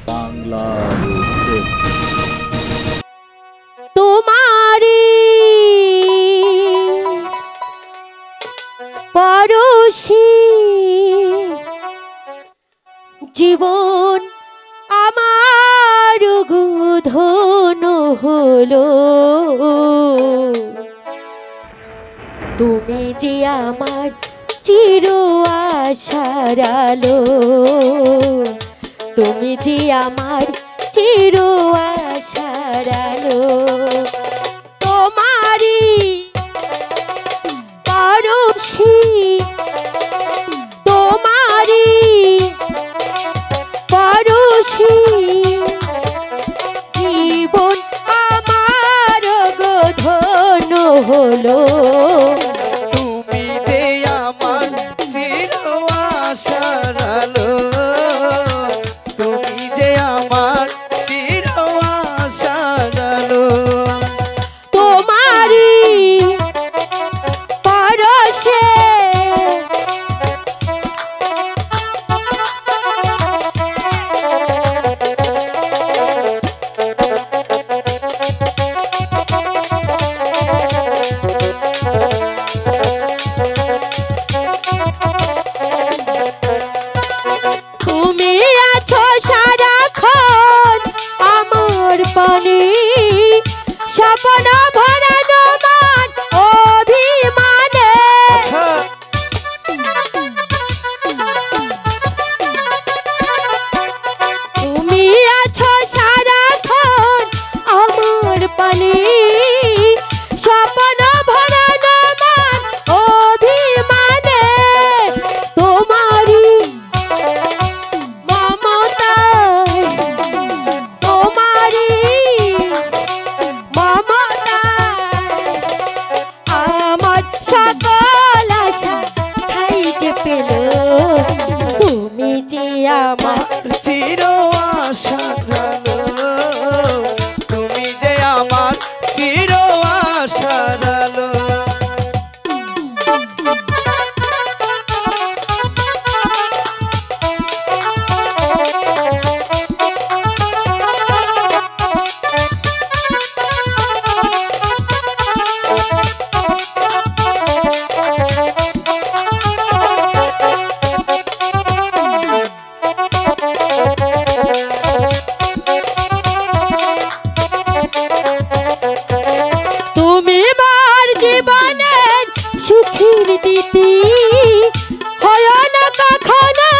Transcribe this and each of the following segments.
বাংলা তোমারি পরশি জীবন আমার ধন হলো, তুমি যে আমার চির আশার আলো, তুমি যে আমার চির আশার আলো। তোমারি পরশি তোমারি পরশি জীবন আমার ধন হলো, তুমি যে আমার চির আশার আলো, তুমি যে আমার চির আশার আলো। তোমারি পরশে তুমি আছো সারাক্ষণ আমার পানে, স্বপ্ন ভরানো মান অভিমানে। তুমি আছো সারাক্ষণ আমার পানে, স্বপ্ন ভরানো মান অভিমানে। তোমারি মমতায় তোমারি মমতায় আমার সকল আশা ঠাই যে পেল, তুমি যে আমার চির আশার আলো, তুমি যে আমার চির আশার আলো। তুমি আমার জীবনের সুখের দিতি, হয় না কখনো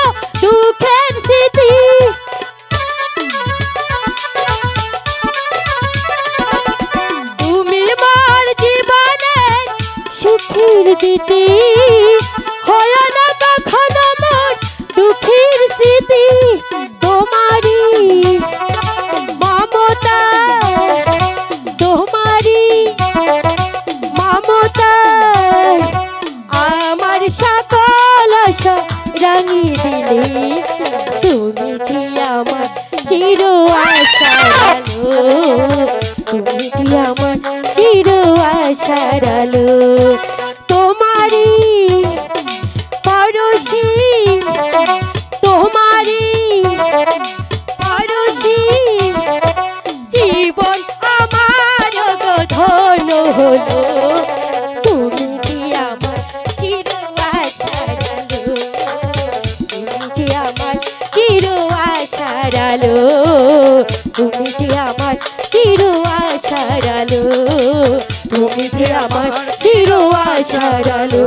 দুঃখের স্মৃতি। তুমি আমার জীবনের সুখের দিতি, হয় না কখনো মোর দুঃখের স্মৃতি। তোমারি মমতা তোমারি মমতায় আমার সকল আশা রাঙিয়ে দিলে, তুমি যে আমার চির আশার আলো, তুমি যে আমার চির আশার আলো। তোমারি পরশি তোমারি পরশি জীবন আমার ধন হলো, তুমি যে আমার চির আশার আলো, তুমি যে আমার চির আশার আলো, তুমি যে আমার চির আশার আলো, তুমি যে আমার চির আশার আলো।